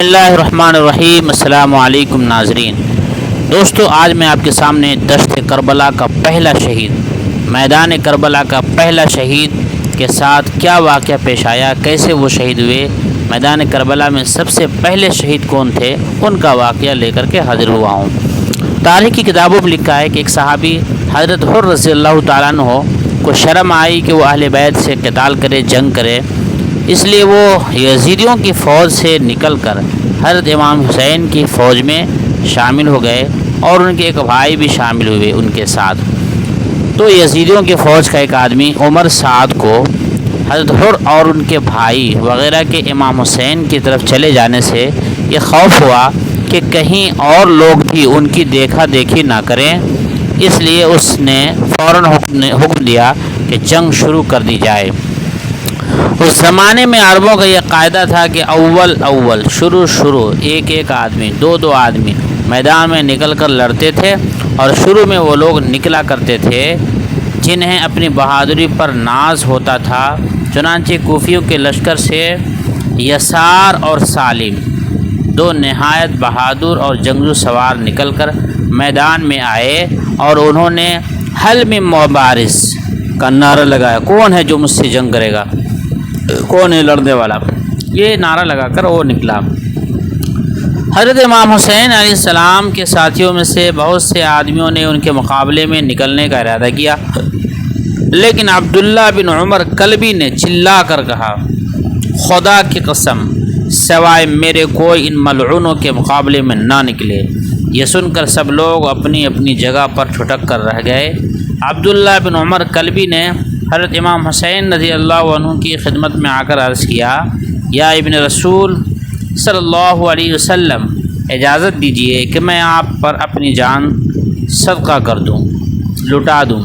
بسم اللہ الرحمن الرحیم۔ السلام علیکم ناظرین۔ دوستو، آج میں آپ کے سامنے دشت کربلا کا پہلا شہید، میدان کربلا کا پہلا شہید کے ساتھ کیا واقعہ پیش آیا، کیسے وہ شہید ہوئے، میدان کربلا میں سب سے پہلے شہید کون تھے، ان کا واقعہ لے کر کے حاضر ہوا ہوں۔ تاریخ کی کتابوں میں لکھا ہے کہ ایک صحابی حضرت حر رضی اللہ تعالیٰ عنہ کو شرم آئی کہ وہ اہل بیت سے قتال کرے، جنگ کرے، اس لیے وہ یزیدیوں کی فوج سے نکل کر حضرت امام حسین کی فوج میں شامل ہو گئے اور ان کے ایک بھائی بھی شامل ہوئے ان کے ساتھ۔ تو یزیدیوں کی فوج کا ایک آدمی عمر سعد کو حضرت حر اور ان کے بھائی وغیرہ کے امام حسین کی طرف چلے جانے سے یہ خوف ہوا کہ کہیں اور لوگ بھی ان کی دیکھا دیکھی نہ کریں، اس لیے اس نے فوراً حکم دیا کہ جنگ شروع کر دی جائے۔ اس زمانے میں عربوں کا یہ قاعدہ تھا کہ اول شروع ایک آدمی دو آدمی میدان میں نکل کر لڑتے تھے، اور شروع میں وہ لوگ نکلا کرتے تھے جنہیں اپنی بہادری پر ناز ہوتا تھا۔ چنانچہ کوفیوں کے لشکر سے یسار اور سالم دو نہایت بہادر اور جنگجو سوار نکل کر میدان میں آئے اور انہوں نے حل میں مبارز کا نعرہ لگایا، کون ہے جو مجھ سے جنگ کرے گا، کون ہے لڑنے والا، یہ نعرہ لگا کر وہ نکلا۔ حضرت امام حسین علیہ السلام کے ساتھیوں میں سے بہت سے آدمیوں نے ان کے مقابلے میں نکلنے کا ارادہ کیا، لیکن عبداللہ بن عمر کلبی نے چلا کر کہا، خدا کی قسم سوائے میرے کوئی ان ملعونوں کے مقابلے میں نہ نکلے۔ یہ سن کر سب لوگ اپنی اپنی جگہ پر ٹھٹک کر رہ گئے۔ عبداللہ بن عمر کلبی نے حضرت امام حسین رضی اللہ عنہ کی خدمت میں آ کر عرض کیا، یا ابن رسول صلی اللہ علیہ وسلم، اجازت دیجیے کہ میں آپ پر اپنی جان صدقہ کر دوں، لٹا دوں۔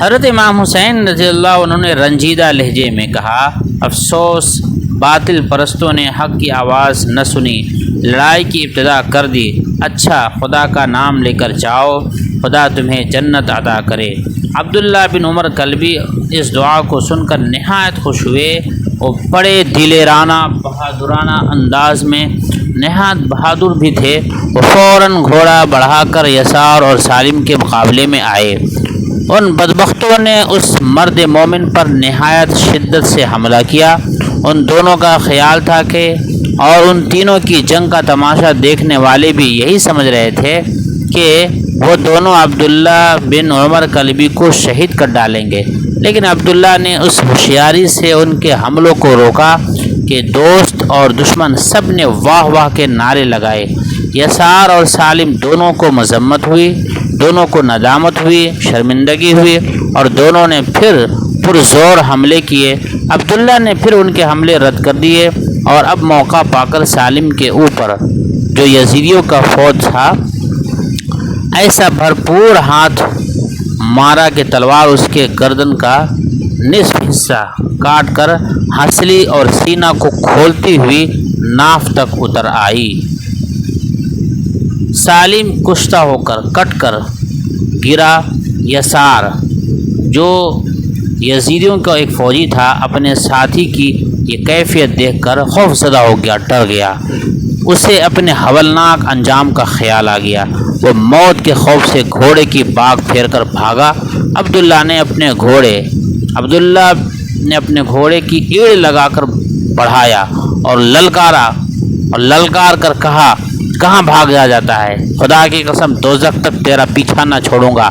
حضرت امام حسین رضی اللہ عنہ نے رنجیدہ لہجے میں کہا، افسوس، باطل پرستوں نے حق کی آواز نہ سنی، لڑائی کی ابتدا کر دی۔ اچھا، خدا کا نام لے کر جاؤ، خدا تمہیں جنت عطا کرے۔ عبداللہ بن عمر کلبی اس دعا کو سن کر نہایت خوش ہوئے۔ وہ بڑے دلیرانہ بہادرانہ انداز میں نہایت بہادر بھی تھے۔ وہ فوراً گھوڑا بڑھا کر یسار اور سالم کے مقابلے میں آئے۔ ان بدبختوں نے اس مرد مومن پر نہایت شدت سے حملہ کیا۔ ان دونوں کا خیال تھا کہ اور ان تینوں کی جنگ کا تماشا دیکھنے والے بھی یہی سمجھ رہے تھے کہ وہ دونوں عبداللہ بن عمر کلبی کو شہید کر ڈالیں گے، لیکن عبداللہ نے اس ہوشیاری سے ان کے حملوں کو روکا کہ دوست اور دشمن سب نے واہ واہ کے نعرے لگائے۔ یسار اور سالم دونوں کو مذمت ہوئی، دونوں کو ندامت ہوئی، شرمندگی ہوئی، اور دونوں نے پھر پرزور حملے کیے۔ عبداللہ نے پھر ان کے حملے رد کر دیے، اور اب موقع پا کر سالم کے اوپر جو یزیدیوں کا فوج تھا ایسا بھرپور ہاتھ مارا کہ تلوار اس کے گردن کا نصف حصہ کاٹ کر ہنسلی اور سینہ کو کھولتی ہوئی ناف تک اتر آئی۔ سالم کشتہ ہو کر کٹ کر گرا۔ یسار جو یزیدیوں کا ایک فوجی تھا اپنے ساتھی کی یہ کیفیت دیکھ کر خوف زدہ ہو گیا، ڈر گیا۔ اسے اپنے ہولناک انجام کا خیال آ گیا۔ وہ موت کے خوف سے گھوڑے کی باگ پھیر کر بھاگا۔ عبداللہ نے اپنے گھوڑے کی ایڑ لگا کر بڑھایا اور للکار کر کہا، کہاں بھاگا جاتا ہے، خدا کی قسم دوزخ تک تیرا پیچھا نہ چھوڑوں گا۔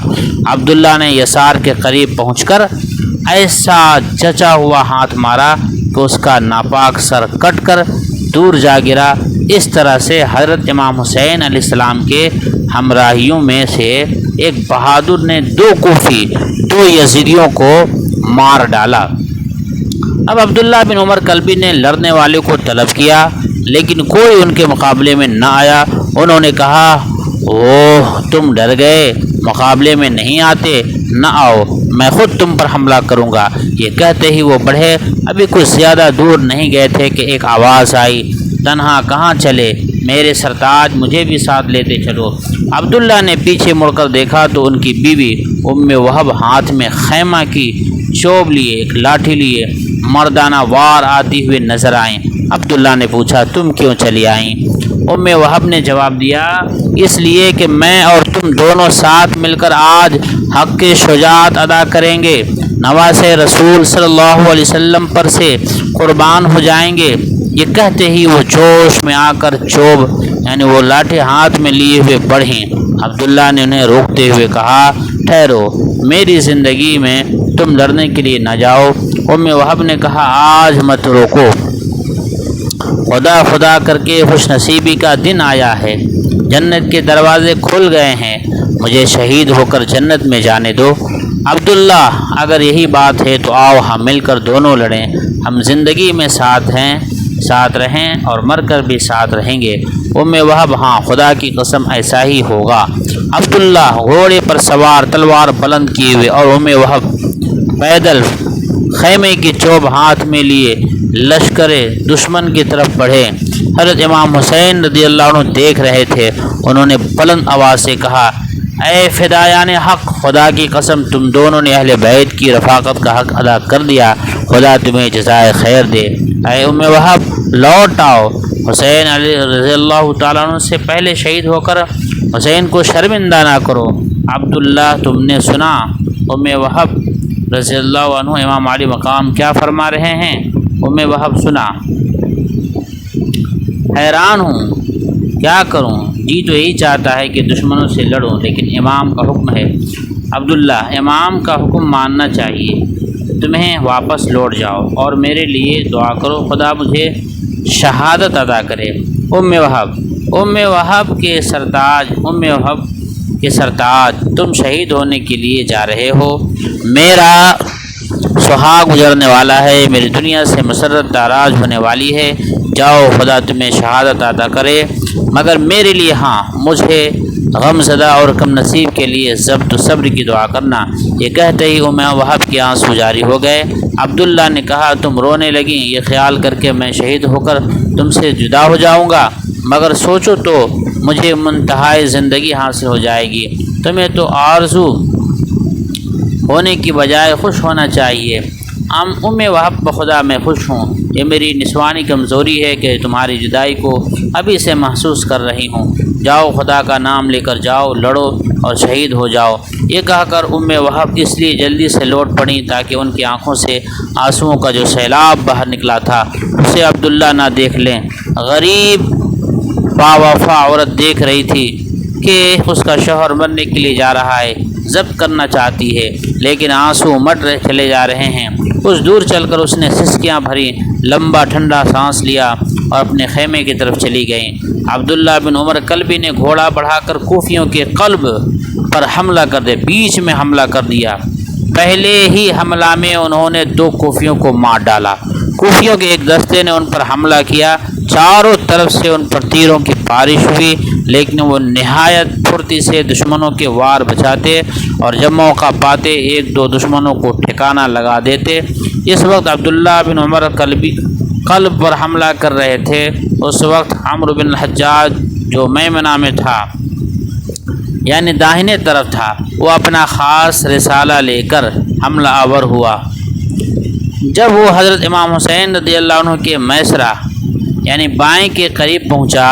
عبداللہ نے یسار کے قریب پہنچ کر ایسا جچا ہوا ہاتھ مارا کہ اس کا ناپاک سر کٹ کر دور جا گرا۔ اس طرح سے حضرت امام حسین علیہ السلام کے ہمراہیوں میں سے ایک بہادر نے دو یزیدیوں کو مار ڈالا۔ اب عبداللہ بن عمر کلبی نے لڑنے والے کو طلب کیا، لیکن کوئی ان کے مقابلے میں نہ آیا۔ انہوں نے کہا، اوہ، تم ڈر گئے، مقابلے میں نہیں آتے، نہ آؤ، میں خود تم پر حملہ کروں گا۔ یہ کہتے ہی وہ بڑھے۔ ابھی کچھ زیادہ دور نہیں گئے تھے کہ ایک آواز آئی، تنہا کہاں چلے، میرے سرتاج، مجھے بھی ساتھ لیتے چلو۔ عبداللہ نے پیچھے مڑ کر دیکھا تو ان کی بیوی وہب ہاتھ میں خیمہ کی چوب لیے ایک لاٹھی لیے مردانہ وار آتی ہوئے نظر آئیں۔ عبداللہ نے پوچھا تم کیوں چلی آئیں؟ ام وہب نے جواب دیا اس لیے کہ میں اور تم دونوں ساتھ مل کر آج حق کی شجاعت ادا کریں گے، نواز رسول صلی اللہ علیہ وسلم پر سے قربان ہو جائیں گے۔ یہ کہتے ہی وہ جوش میں آ کر چوب یعنی وہ لاٹھی ہاتھ میں لیے ہوئے بڑھیں۔ عبداللہ نے انہیں روکتے ہوئے کہا ٹھہرو، میری زندگی میں تم لڑنے کے لیے نہ جاؤ۔ ام وہب نے کہا آج مت روکو، خدا کر کے خوش نصیبی کا دن آیا ہے، جنت کے دروازے کھل گئے ہیں، مجھے شہید ہو کر جنت میں جانے دو۔ عبداللہ اگر یہی بات ہے تو آؤ ہم مل کر دونوں لڑیں، ہم زندگی میں ساتھ رہیں اور مر کر بھی ساتھ رہیں گے۔ ام وہب ہاں خدا کی قسم ایسا ہی ہوگا۔ عبداللہ گھوڑے پر سوار تلوار بلند کیے ہوئے اور ام وہب پیدل خیمے کی چوب ہاتھ میں لیے لشکر دشمن کی طرف بڑھے۔ حضرت امام حسین رضی اللہ عنہ دیکھ رہے تھے، انہوں نے بلند آواز سے کہا اے فدایان حق، خدا کی قسم تم دونوں نے اہل بیت کی رفاقت کا حق ادا کر دیا، خدا تمہیں جزائے خیر دے۔ اے ام وہب لوٹ آؤ، حسین علی رضی اللہ تعالیٰ عنہ سے پہلے شہید ہو کر حسین کو شرمندہ نہ کرو۔ عبداللہ تم نے سنا ام وہب رضی اللہ عنہ امام علی مقام کیا فرما رہے ہیں؟ ام وہب سنا، حیران ہوں کیا کروں، جی تو یہی چاہتا ہے کہ دشمنوں سے لڑوں، لیکن امام کا حکم ہے۔ عبداللہ امام کا حکم ماننا چاہیے، تمہیں واپس لوٹ جاؤ اور میرے لیے دعا کرو، خدا مجھے شہادت عطا کرے۔ ام وہب کے سرتاج تم شہید ہونے کے لیے جا رہے ہو، میرا سہاگ گزرنے والا ہے، میری دنیا سے مسرت داراز ہونے والی ہے، جاؤ خدا تمہیں شہادت عطا کرے، مگر میرے لیے ہاں مجھے غم زدہ اور کم نصیب کے لیے ضبط و صبر کی دعا کرنا۔ یہ کہتے ہی ام وہب کے آنسو جاری ہو گئے۔ عبداللہ نے کہا تم رونے لگیں یہ خیال کر کے میں شہید ہو کر تم سے جدا ہو جاؤں گا، مگر سوچو تو مجھے منتہائی زندگی حاصل ہو جائے گی، تمہیں تو آرزو ہونے کی بجائے خوش ہونا چاہیے۔ ام وہب بخدا میں خوش ہوں، یہ میری نسوانی کمزوری ہے کہ تمہاری جدائی کو ابھی سے محسوس کر رہی ہوں، جاؤ خدا کا نام لے کر جاؤ، لڑو اور شہید ہو جاؤ۔ یہ کہہ کر ام وہب اس لیے جلدی سے لوٹ پڑیں تاکہ ان کی آنکھوں سے آنسوؤں کا جو سیلاب باہر نکلا تھا اسے عبداللہ نہ دیکھ لیں۔ غریب باوفا عورت دیکھ رہی تھی کہ اس کا شوہر مرنے کے لیے جا رہا ہے، ضبط کرنا چاہتی ہے لیکن آنسو مٹ چلے جا رہے ہیں۔ کچھ دور چل کر اس نے سسکیاں بھری، لمبا ٹھنڈا سانس لیا اور اپنے خیمے کی طرف چلی گئیں۔ عبداللہ بن عمر کلبی نے گھوڑا بڑھا کر کوفیوں کے قلب پر حملہ کر دے، بیچ میں حملہ کر دیا۔ پہلے ہی حملہ میں انہوں نے 2 کوفیوں کو مار ڈالا۔ کوفیوں کے ایک دستے نے ان پر حملہ کیا، چاروں طرف سے ان پر تیروں کی بارش ہوئی، لیکن وہ نہایت پھرتی سے دشمنوں کے وار بچاتے اور جب موقع پاتے 1-2 دشمنوں کو ٹھکانہ لگا دیتے۔ اس وقت عبداللہ بن عمر قلب پر حملہ کر رہے تھے۔ اس وقت عمرو بن الحجاج جو میمنہ میں تھا یعنی داہنے طرف تھا، وہ اپنا خاص رسالہ لے کر حملہ آور ہوا۔ جب وہ حضرت امام حسین رضی اللہ عنہ کے میسرہ یعنی بائیں کے قریب پہنچا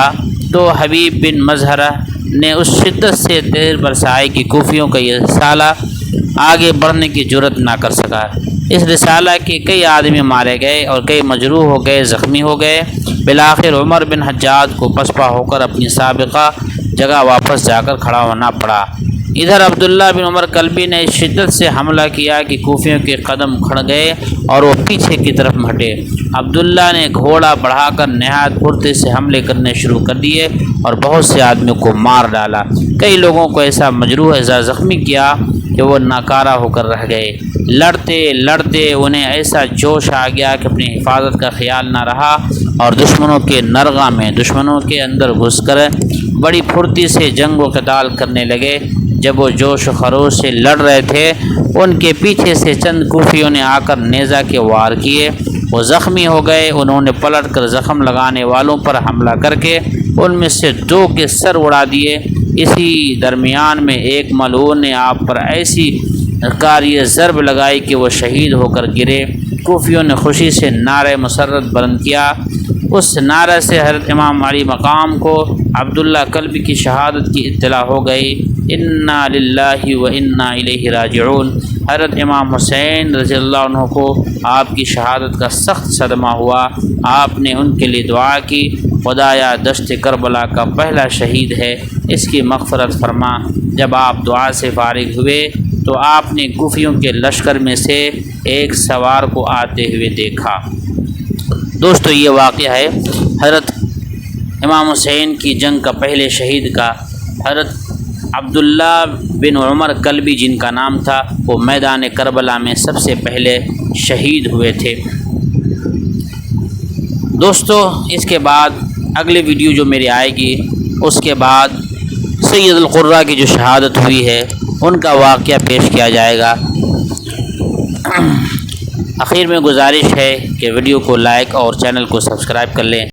تو حبیب بن مظہرہ نے اس شدت سے تیر برسائی کہ کوفیوں کا یہ رسالہ آگے بڑھنے کی جرت نہ کر سکا۔ اس رسالہ کے کئی آدمی مارے گئے اور کئی مجروح ہو گئے، زخمی ہو گئے۔ بالآخر عمر بن حجاج کو پسپا ہو کر اپنی سابقہ جگہ واپس جا کر کھڑا ہونا پڑا۔ ادھر عبداللہ بن عمر کلبی نے اس شدت سے حملہ کیا کہ کوفیوں کے قدم کھڑ گئے اور وہ پیچھے کی طرف ہٹے۔ عبداللہ نے گھوڑا بڑھا کر نہایت پھرتی سے حملے کرنے شروع کر دیے اور بہت سے آدمیوں کو مار ڈالا۔ کئی لوگوں کو ایسا مجروح ایسا زخمی کیا کہ وہ ناکارہ ہو کر رہ گئے۔ لڑتے لڑتے انہیں ایسا جوش آ گیا کہ اپنی حفاظت کا خیال نہ رہا اور دشمنوں کے نرغہ میں دشمنوں کے اندر گھس کر بڑی پھرتی سے جنگ و قتال کرنے لگے۔ جب وہ جوش و خروش سے لڑ رہے تھے، ان کے پیچھے سے چند کوفیوں نے آ کر نیزہ کے وار کیے، وہ زخمی ہو گئے۔ انہوں نے پلٹ کر زخم لگانے والوں پر حملہ کر کے ان میں سے 2 کے سر اڑا دیے۔ اسی درمیان میں ایک ملعون نے آپ پر ایسی کاریہ ضرب لگائی کہ وہ شہید ہو کر گرے۔ کوفیوں نے خوشی سے نعرہ مسرت بلند کیا، اس نعرہ سے حضرت امام علی مقام کو عبداللہ کلبی کی شہادت کی اطلاع ہو گئی۔ انا للہ و انا الیہ راجعون۔ حضرت امام حسین رضی اللہ عنہ کو آپ کی شہادت کا سخت صدمہ ہوا۔ آپ نے ان کے لیے دعا کی، خدایا دشت کربلا کا پہلا شہید ہے، اس کی مغفرت فرما۔ جب آپ دعا سے فارغ ہوئے تو آپ نے کوفیوں کے لشکر میں سے ایک سوار کو آتے ہوئے دیکھا۔ دوستو یہ واقعہ ہے حضرت امام حسین کی جنگ کا پہلے شہید کا۔ حضرت عبداللہ بن عمر کلبی جن کا نام تھا، وہ میدان کربلا میں سب سے پہلے شہید ہوئے تھے۔ دوستو اس کے بعد اگلی ویڈیو جو میری آئے گی، اس کے بعد سید القراء کی جو شہادت ہوئی ہے ان کا واقعہ پیش کیا جائے گا۔ آخر میں گزارش ہے کہ ویڈیو کو لائک اور چینل کو سبسکرائب کر لیں۔